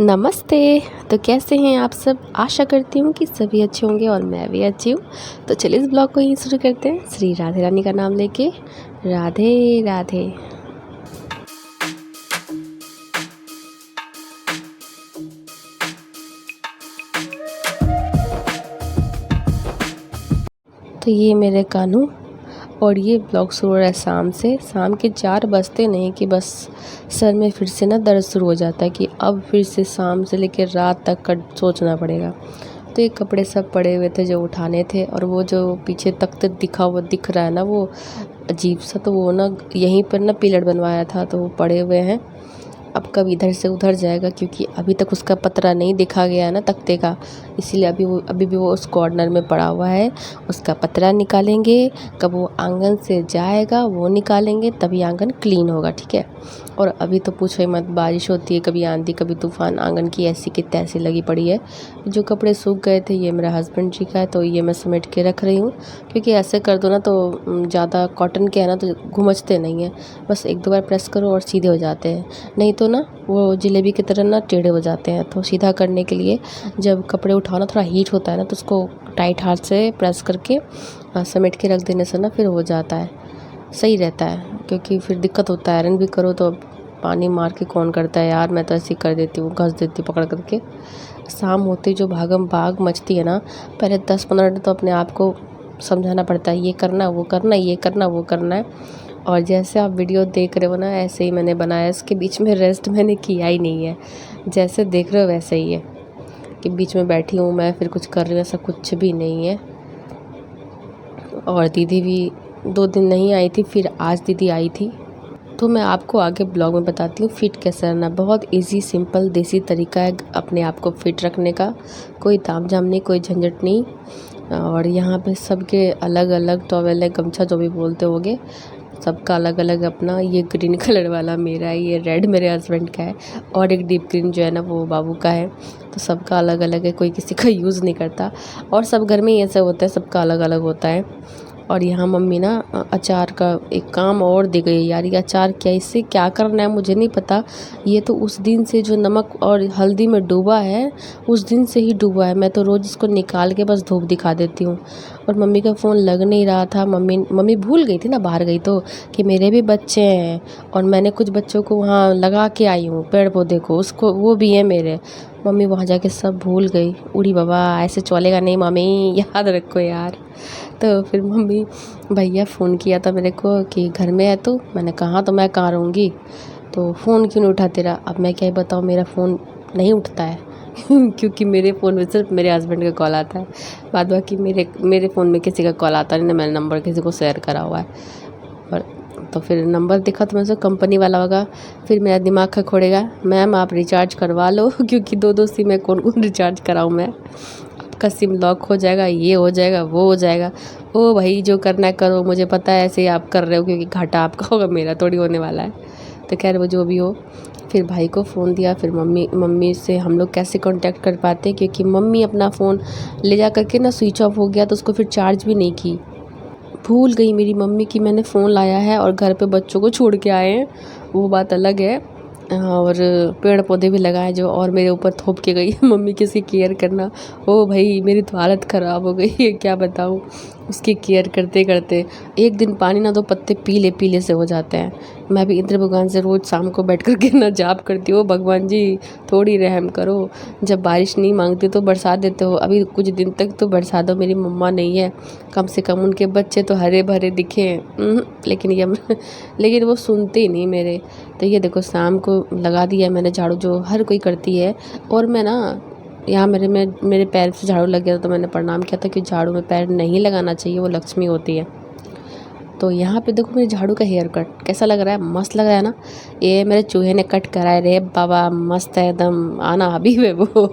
नमस्ते। तो कैसे हैं आप सब? आशा करती हूँ कि सभी अच्छे होंगे और मैं भी अच्छी हूँ। तो चलिए इस ब्लॉग को यहीं शुरू करते हैं श्री राधे रानी का नाम लेके। राधे राधे। तो ये मेरे कान्हू और ये ब्लॉग शुरू हो रहा है शाम से। शाम के 4 बजते नहीं कि बस सर में फिर से ना दर्द शुरू हो जाता है कि अब फिर से शाम से लेकर रात तक का सोचना पड़ेगा। तो ये कपड़े सब पड़े हुए थे जो उठाने थे, और वो जो पीछे तख्त दिख रहा है ना, वो अजीब सा, तो वो ना यहीं पर ना पिलर बनवाया था तो वो पड़े हुए हैं। अब कब इधर से उधर जाएगा, क्योंकि अभी तक उसका पतरा नहीं दिखा गया है ना तख्ते का, इसीलिए अभी भी वो उस कॉर्नर में पड़ा हुआ है। उसका पतरा निकालेंगे, कब वो आंगन से जाएगा वो निकालेंगे, तभी आंगन क्लीन होगा, ठीक है। और अभी तो पूछो ही मत, बारिश होती है, कभी आंधी कभी तूफान, आंगन की ऐसी की तैसी लगी पड़ी है। जो कपड़े सूख गए थे ये मेरे हस्बैंड जी का है, तो ये मैं समेट के रख रही हूँ, क्योंकि ऐसे कर दो ना तो ज़्यादा कॉटन के है ना तो घुमचते नहीं हैं, बस 1-2 बार प्रेस करो और सीधे हो जाते हैं। नहीं तो ना वो जलेबी की तरह ना टेढ़े हो जाते हैं। तो सीधा करने के लिए जब कपड़े उठाओ ना, थोड़ा हीट होता है ना, तो उसको टाइट हाथ से प्रेस करके समेट के रख देने से ना फिर हो जाता है, सही रहता है। क्योंकि फिर दिक्कत होता है, आयरन भी करो तो पानी मार के कौन करता है यार, मैं तो ऐसे ही कर देती हूँ, घस देती हूँ पकड़ करके। शाम होते जो भागम भाग मचती है ना, पहले 10-15 मिनट तो अपने आप को समझाना पड़ता है, ये करना वो करना, ये करना वो करना है। और जैसे आप वीडियो देख रहे हो ना, ऐसे ही मैंने बनाया, इसके बीच में रेस्ट मैंने किया ही नहीं है। जैसे देख रहे हो वैसे ही है कि बीच में बैठी हूँ मैं फिर कुछ कर रही हूँ, ऐसा कुछ भी नहीं है। और दीदी भी 2 दिन नहीं आई थी, फिर आज दीदी आई थी। तो मैं आपको आगे ब्लॉग में बताती हूँ फिट कैसे रहना। बहुत इजी सिंपल देसी तरीका है अपने आप को फिट रखने का, कोई तामझाम नहीं, कोई झंझट नहीं। और यहाँ पे सबके अलग अलग टॉवेल है, गमछा जो भी बोलते होगे, सबका अलग अलग अपना। ये ग्रीन कलर वाला मेरा है, ये रेड मेरे हस्बैंड का है, और एक डीप ग्रीन जो है ना वो बाबू का है। तो सबका अलग अलग है, कोई किसी का यूज़ नहीं करता, और सब घर में ही ऐसा होता है, सबका अलग अलग होता है। और यहाँ मम्मी ना अचार का एक काम और दे गई यार, ये अचार क्या, इससे क्या करना है मुझे नहीं पता। ये तो उस दिन से जो नमक और हल्दी में डूबा है, उस दिन से ही डूबा है। मैं तो रोज़ इसको निकाल के बस धूप दिखा देती हूँ। और मम्मी का फ़ोन लग नहीं रहा था, मम्मी भूल गई थी ना बाहर गई तो, कि मेरे भी बच्चे हैं और मैंने कुछ बच्चों को वहाँ लगा के आई हूँ, पेड़ पौधे को, उसको वो भी है मेरे। मम्मी वहाँ जाके सब भूल गई। उड़ी बाबा, ऐसे चलेगा नहीं मम्मी, याद रखो यार। तो फिर मम्मी भैया फ़ोन किया था मेरे को कि घर में है तू, मैंने कहा तो मैं कहाँ रहूँगी, तो फ़ोन क्यों नहीं उठाते रहा। अब मैं क्या ही बताऊँ, मेरा फ़ोन नहीं उठता है क्योंकि मेरे फ़ोन में सिर्फ मेरे हस्बैंड का कॉल आता है, बाद बाकी मेरे फ़ोन में किसी का कॉल आता नहीं ना, मैंने नंबर किसी को शेयर करा हुआ है। और तो फिर नंबर देखा तो मैं सोचा कंपनी वाला होगा, फिर मेरा दिमाग खखोड़ेगा, मैम आप रिचार्ज करवा लो क्योंकि 2-2 सिम है, कौन कौन रिचार्ज कराऊँ मैं, आपका सिम लॉक हो जाएगा, ये हो जाएगा वो हो जाएगा। ओ भाई जो करना है करो, मुझे पता है ऐसे ही आप कर रहे हो, क्योंकि घाटा आपका होगा, मेरा थोड़ी होने वाला है। तो खैर वो जो भी हो, फिर भाई को फ़ोन दिया, फिर मम्मी से हम लोग कैसे कांटेक्ट कर पाते, क्योंकि मम्मी अपना फ़ोन ले जा करके ना स्विच ऑफ हो गया, तो उसको फिर चार्ज भी नहीं की। भूल गई मेरी मम्मी कि मैंने फ़ोन लाया है और घर पे बच्चों को छोड़ के आए हैं, वो बात अलग है। और पेड़ पौधे भी लगाए जो, और मेरे ऊपर थोप के गई मम्मी किसकी केयर करना। ओ भाई मेरी तो हालत ख़राब हो गई है, क्या बताऊँ, उसकी केयर करते करते एक दिन पानी ना दो, पत्ते पीले पीले से हो जाते हैं। मैं भी इंद्र भगवान से रोज़ शाम को बैठ कर के ना जाप करती हूँ, भगवान जी थोड़ी रहम करो, जब बारिश नहीं मांगती तो बरसा देते हो, अभी कुछ दिन तक तो बरसा दो, मेरी मम्मा नहीं है, कम से कम उनके बच्चे तो हरे भरे दिखे। लेकिन वो सुनते ही नहीं मेरे। तो ये देखो शाम को लगा दिया मैंने झाड़ू, जो हर कोई करती है। और मैं ना यहाँ मेरे पैर से झाड़ू लग गया था, तो मैंने प्रणाम किया था कि झाड़ू में पैर नहीं लगाना चाहिए, वो लक्ष्मी होती है। तो यहाँ पे देखो मेरे झाड़ू का हेयर कट कैसा लग रहा है, मस्त लग रहा है ना। ये मेरे चूहे ने कट कराए रे बाबा, मस्त है एकदम, आना हबीब है वो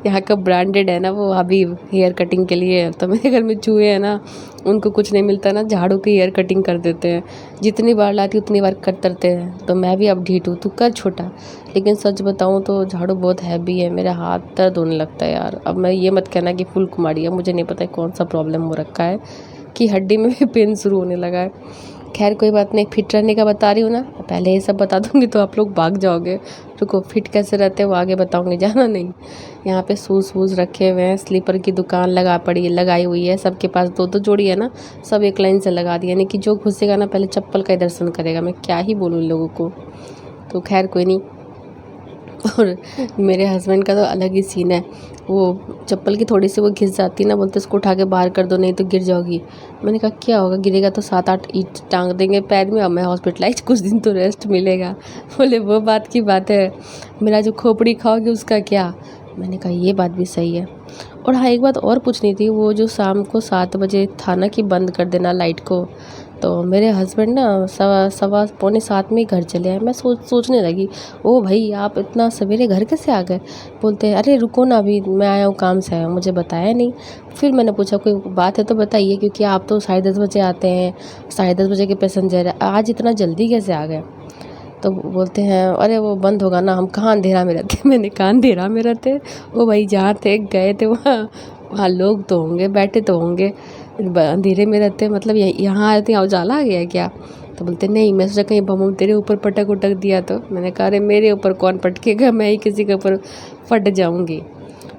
यहाँ का ब्रांडेड है ना वो हबीब हेयर कटिंग के लिए। तो मेरे घर में चूहे हैं ना, उनको कुछ नहीं मिलता ना, झाड़ू की हेयर कटिंग कर देते हैं, जितनी बार लाती उतनी बार कटते हैं। तो मैं भी अब ढीठ हूँ, तू कर छोटा। लेकिन सच बताऊँ तो झाड़ू बहुत हैवी है, मेरा हाथ दर्द होने लगता है यार। अब मैं ये मत कहना कि फुल कुमारी है, मुझे नहीं पता कौन सा प्रॉब्लम हो रखा है कि हड्डी में भी पेन शुरू होने लगा है। खैर कोई बात नहीं, फिट रहने का बता रही हूँ ना, पहले ये सब बता दूँगी तो आप लोग भाग जाओगे। रुको, फिट कैसे रहते हैं वो आगे बताऊँगी, जाना नहीं। यहाँ पे शूज़ वूज़ रखे हुए हैं, स्लीपर की दुकान लगाई हुई है, सबके पास दो दो जोड़ी है ना, सब एक लाइन से लगा दी, यानी कि जो घुसेगा ना पहले चप्पल का ही दर्शन करेगा। मैं क्या ही बोलूँ इन लोगों को। तो खैर कोई नहीं। और मेरे हस्बैंड का तो अलग ही सीन है, वो चप्पल की थोड़ी सी वो घिस जाती है ना, बोलते उसको उठा के बाहर कर दो नहीं तो गिर जाओगी। मैंने कहा क्या होगा, गिरेगा तो 7-8 ईंट टांग देंगे पैर में और मैं हॉस्पिटलाइज, कुछ दिन तो रेस्ट मिलेगा। बोले वो बात की बात है, मेरा जो खोपड़ी खाओगे उसका क्या। मैंने कहा ये बात भी सही है। और हाँ, एक बात और पूछनी थी, वो जो शाम को 7 बजे था ना कि बंद कर देना लाइट को, तो मेरे हस्बैंड ना सवा पौने 7 में ही घर चले आए। मैं सोचने लगी, ओ भाई आप इतना सवेरे घर कैसे आ गए। बोलते हैं अरे रुको ना, अभी मैं आया हूँ, काम से आया हूँ, मुझे बताया नहीं। फिर मैंने पूछा कोई बात है तो बताइए, क्योंकि आप तो 10:30 बजे आते हैं, 10:30 बजे के पैसेंजर है, आज इतना जल्दी कैसे आ गए। तो बोलते हैं अरे वो बंद होगा ना, हम कहाँ अंधेरा में रहते। मैंने कहा अंधेरा में रहते, ओ भाई जहाँ थे गए थे वहाँ लोग तो होंगे, बैठे तो होंगे, अंधेरे में रहते मतलब यहाँ आए थे, यहाँ उजाला आ गया है क्या। तो बोलते नहीं, मैं सोचा कहीं बम तेरे ऊपर पटक उटक दिया तो। मैंने कहा अरे मेरे ऊपर कौन पटकेगा, मैं ही किसी के ऊपर फट जाऊँगी।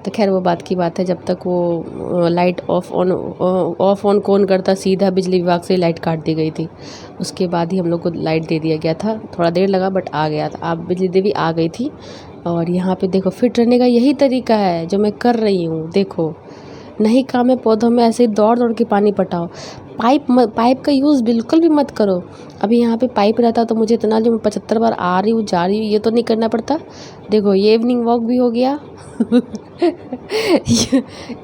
तो खैर वो बात की बात है, जब तक वो लाइट ऑफ ऑन कौन करता, सीधा बिजली विभाग से लाइट काट दी गई थी। उसके बाद ही हम लोग को लाइट दे दिया गया था, थोड़ा देर लगा बट आ गया था, अब बिजली देवी आ गई थी। और यहाँ पे देखो फिट रहने का यही तरीका है जो मैं कर रही हूँ। देखो नहीं काम है पौधों में, ऐसे ही दौड़ दौड़ के पानी पटाओ। पाइप का यूज़ बिल्कुल भी मत करो। अभी यहाँ पे पाइप रहता तो मुझे इतना, जो मैं 75 बार आ रही हूँ जा रही हूँ, ये तो नहीं करना पड़ता। देखो ये इवनिंग वॉक भी हो गया।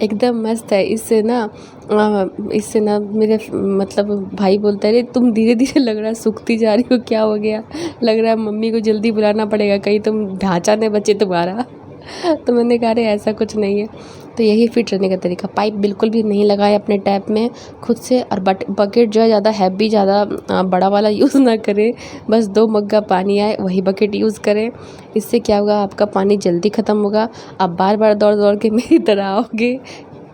एकदम मस्त है। इससे ना मेरे मतलब भाई बोलता है अरे तुम धीरे धीरे लग रहा है सूखती जा रही हो, क्या हो गया। लग रहा है मम्मी को जल्दी बुलाना पड़ेगा, कहीं तुम ढांचा न बचे तुम्हारा। तो मैंने कहा अरे ऐसा कुछ नहीं है। तो यही फिट रहने का तरीका, पाइप बिल्कुल भी नहीं लगाए अपने टैप में खुद से। और बकेट जो है ज़्यादा हैवी, ज़्यादा बड़ा वाला यूज़ ना करें, बस 2 मग्गा पानी आए वही बकेट यूज़ करें। इससे क्या होगा, आपका पानी जल्दी ख़त्म होगा। आप बार बार दौड़ दौड़ के मेरी तरह आओगे,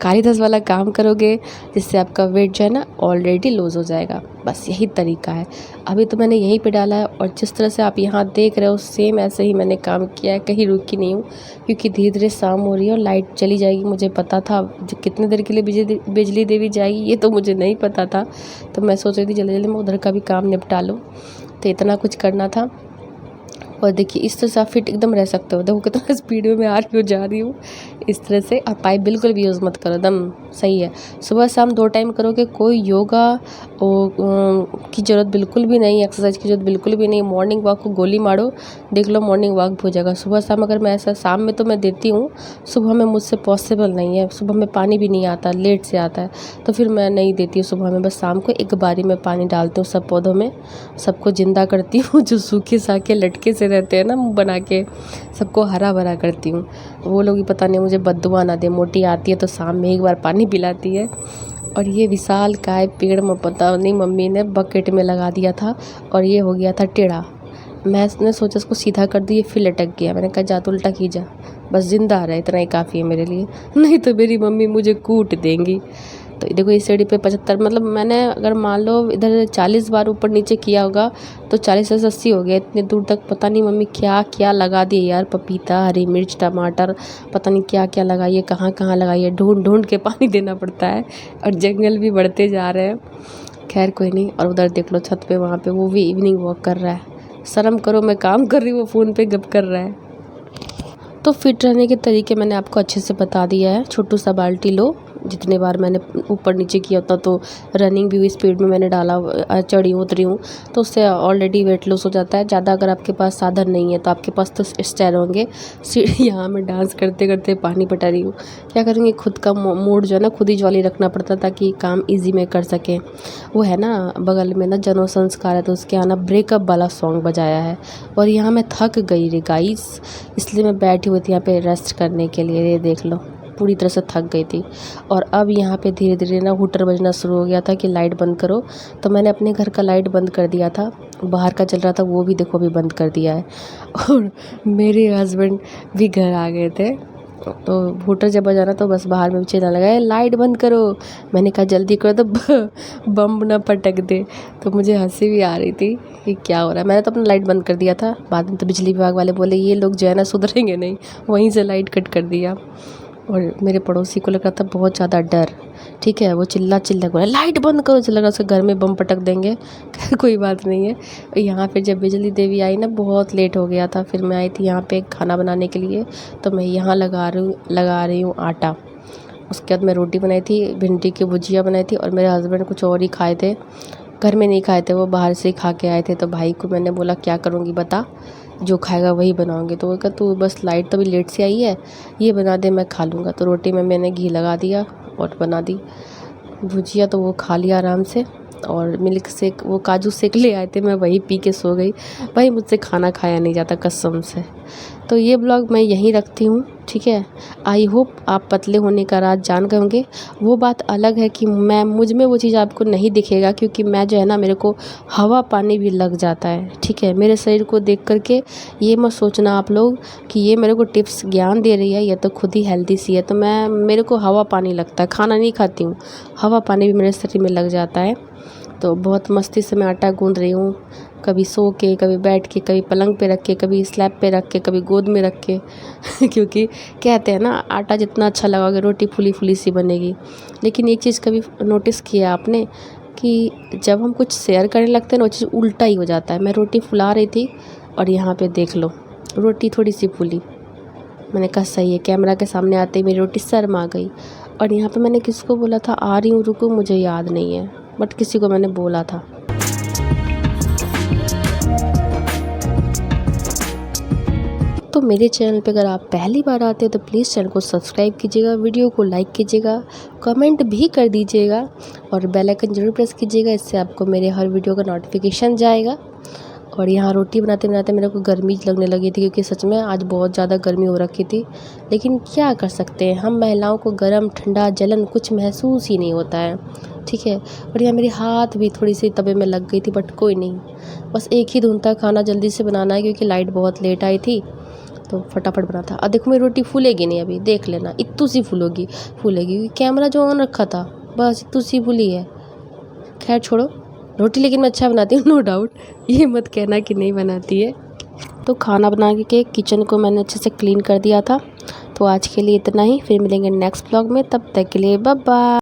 कालीदास वाला काम करोगे, जिससे आपका वेट जो है ना ऑलरेडी लूज़ हो जाएगा। बस यही तरीका है। अभी तो मैंने यहीं पे डाला है, और जिस तरह से आप यहाँ देख रहे हो सेम ऐसे ही मैंने काम किया है, कहीं रुकी नहीं हूँ। क्योंकि धीरे धीरे शाम हो रही है और लाइट चली जाएगी, मुझे पता था। कितने देर के लिए बिजली देवी जाएगी ये तो मुझे नहीं पता था। तो मैं सोच रही थी जल्दी जल्दी मैं उधर का भी काम निपटा लूँ, तो इतना कुछ करना था। और देखिए इस तरह से आप फिट एकदम रह सकते हो। देखो कितना स्पीड में मैं आ रही हूँ जा रही हूँ इस तरह से। और पाइप बिल्कुल भी यूज़ मत करो, एकदम सही है। सुबह शाम 2 टाइम करोगे, कोई योगा की ज़रूरत बिल्कुल भी नहीं, एक्सरसाइज की ज़रूरत बिल्कुल भी नहीं। मॉर्निंग वॉक को गोली मारो, देख लो मॉर्निंग वॉक हो जाएगा। सुबह शाम अगर मैं ऐसा, शाम में तो मैं देती हूँ, सुबह में मुझसे पॉसिबल नहीं है। सुबह में पानी भी नहीं आता, लेट से आता है, तो फिर मैं नहीं देती हूँ सुबह में। बस शाम को एक बारी में पानी डालती हूँ सब पौधों में, सबको जिंदा करती हूँ। जो सूखे साखे लटके से रहते हैं ना मुँह बना के, सबको हरा भरा करती हूँ। वो लोग ही पता नहीं मुझे बद्दुआ ना दे, मोटी आती है तो शाम में एक बार पानी पिलाती है। और ये विशाल काय पेड़ में पता नहीं मम्मी ने बकेट में लगा दिया था, और ये हो गया था टेढ़ा। मैंने सोचा इसको सीधा कर दिए, फिर लटक गया। मैंने कहा जा तो उल्टा की जा, बस जिंदा रहा, इतना ही काफ़ी है मेरे लिए, नहीं तो मेरी मम्मी मुझे कूट देंगी। तो देखो इस सीढ़ी पे 75, मतलब मैंने अगर मान लो इधर 40 बार ऊपर नीचे किया होगा तो 40 से 80 हो गया। इतने दूर तक पता नहीं मम्मी क्या क्या लगा दिए यार, पपीता, हरी मिर्च, टमाटर, पता नहीं क्या क्या लगाइए, कहाँ कहाँ लगाइए, ढूंढ ढूंढ के पानी देना पड़ता है। और जंगल भी बढ़ते जा रहे हैं। खैर कोई नहीं। और उधर देख लो छत पे, वहाँ पे वो भी इवनिंग वॉक कर रहा है। शर्म करो, मैं काम कर रही हूँ, वो फ़ोन पे गप कर रहा है। तो फिट रहने के तरीके मैंने आपको अच्छे से बता दिया है। छोटू सा बाल्टी लो, जितने बार मैंने ऊपर नीचे किया होता, तो रनिंग भी हुई, स्पीड में मैंने डाला, चढ़ी उतरी हूँ, तो उससे ऑलरेडी वेट लॉस हो जाता है। ज़्यादा अगर आपके पास साधन नहीं है तो आपके पास तो स्टेयर होंगे। यहाँ मैं डांस करते करते पानी पटा रही हूँ, क्या करेंगे, खुद का मूड जो है ना खुद ही जॉली रखना पड़ता है ताकि काम ईजी में कर सकें। वो है ना बगल में ना जनो संस्कार है, तो उसके यहाँ ना ब्रेकअप वाला सॉन्ग बजाया है। और यहाँ मैं थक गई रे गाइस, इसलिए मैं बैठी हुई थी यहाँ पे रेस्ट करने के लिए। ये देख लो पूरी तरह से थक गई थी। और अब यहाँ पे धीरे धीरे ना हुटर बजना शुरू हो गया था कि लाइट बंद करो। तो मैंने अपने घर का लाइट बंद कर दिया था, बाहर का चल रहा था वो भी देखो अभी बंद कर दिया है। और मेरे हस्बैंड भी घर आ गए थे, तो हूटर जब बजाना तो बस बाहर में चिल्लाने लगा, लाइट बंद करो। मैंने कहा जल्दी करो तो बम ना पटक दे। तो मुझे हंसी भी आ रही थी कि क्या हो रहा है। मैंने तो अपना लाइट बंद कर दिया था। बाद में तो बिजली विभाग वाले बोले ये लोग जो है ना सुधरेंगे नहीं, वहीं से लाइट कट कर दिया। और मेरे पड़ोसी को लगा था बहुत ज़्यादा डर, ठीक है, वो चिल्ला बोला लाइट बंद करो, चला लगा उसके घर में बम पटक देंगे। कोई बात नहीं है। यहाँ पे जब बिजली देवी आई ना बहुत लेट हो गया था, फिर मैं आई थी यहाँ पे खाना बनाने के लिए। तो मैं यहाँ लगा रही हूँ आटा। उसके बाद मैं रोटी बनाई थी, भिंडी की भुजिया बनाई थी, और मेरे हस्बैंड कुछ और ही खाए थे, घर में नहीं खाए थे, वो बाहर से ही खा के आए थे। तो भाई को मैंने बोला क्या करूँगी बता, जो खाएगा वही बनाऊँगी। तो वो कहा तू बस लाइट तो भी लेट से आई है, ये बना दे मैं खा लूँगा। तो रोटी में मैंने घी लगा दिया और बना दी। भुजिया तो वो खा लिया आराम से, और मिल्क शेक, वो काजू शेक ले आए थे, मैं वही पी के सो गई। भाई मुझसे खाना खाया नहीं जाता कसम से। तो ये ब्लॉग मैं यहीं रखती हूँ, ठीक है। आई होप आप पतले होने का राज जान गए होंगे। वो बात अलग है कि मुझ में वो चीज़ आपको नहीं दिखेगा, क्योंकि मैं जो है ना, मेरे को हवा पानी भी लग जाता है, ठीक है। मेरे शरीर को देख करके ये मत सोचना आप लोग कि ये मेरे को टिप्स ज्ञान दे रही है, ये तो खुद ही हेल्दी सी है। तो मेरे को हवा पानी लगता है, खाना नहीं खाती हूँ, हवा पानी भी मेरे शरीर में लग जाता है। तो बहुत मस्ती से मैं आटा गूंद रही हूँ, कभी सो के, कभी बैठ के, कभी पलंग पे रख के, कभी स्लैब पे रख के, कभी गोद में रख के क्योंकि कहते हैं ना आटा जितना अच्छा लगाओगे रोटी फुली फुली सी बनेगी। लेकिन एक चीज़ कभी नोटिस किया आपने कि जब हम कुछ शेयर करने लगते हैं ना वो चीज़ उल्टा ही हो जाता है। मैं रोटी फुला रही थी और यहाँ पे देख लो रोटी थोड़ी सी फूली। मैंने कहा सही है, कैमरा के सामने आते ही मेरी रोटी शर्मा गई। और यहाँ पे मैंने किसको बोला था आ रही हूँ रुको, मुझे याद नहीं है, बट किसी को मैंने बोला था। तो मेरे चैनल पे अगर आप पहली बार आते हैं तो प्लीज़ चैनल को सब्सक्राइब कीजिएगा, वीडियो को लाइक कीजिएगा, कमेंट भी कर दीजिएगा और बेल आइकन ज़रूर प्रेस कीजिएगा, इससे आपको मेरे हर वीडियो का नोटिफिकेशन जाएगा। और यहाँ रोटी बनाते बनाते मेरे को गर्मी लगने लगी थी, क्योंकि सच में आज बहुत ज़्यादा गर्मी हो रखी थी। लेकिन क्या कर सकते हैं, हम महिलाओं को गर्म ठंडा जलन कुछ महसूस ही नहीं होता है, ठीक है। और यहाँ मेरे हाथ भी थोड़ी सी तवे में लग गई थी, बट कोई नहीं, बस एक ही धुन था, खाना जल्दी से बनाना है क्योंकि लाइट बहुत लेट आई थी, तो फटाफट बना था। अब देखो मेरी रोटी फूलेगी नहीं, अभी देख लेना, इतनी सी फूलेगी क्योंकि कैमरा जो ऑन रखा था बस इतनी सी फूली है। खैर छोड़ो, रोटी लेकिन मैं अच्छा बनाती हूँ, नो डाउट, ये मत कहना कि नहीं बनाती है। तो खाना बना के किचन को मैंने अच्छे से क्लीन कर दिया था। तो आज के लिए इतना ही, फिर मिलेंगे नेक्स्ट ब्लॉग में, तब तक के लिए बाय बाय।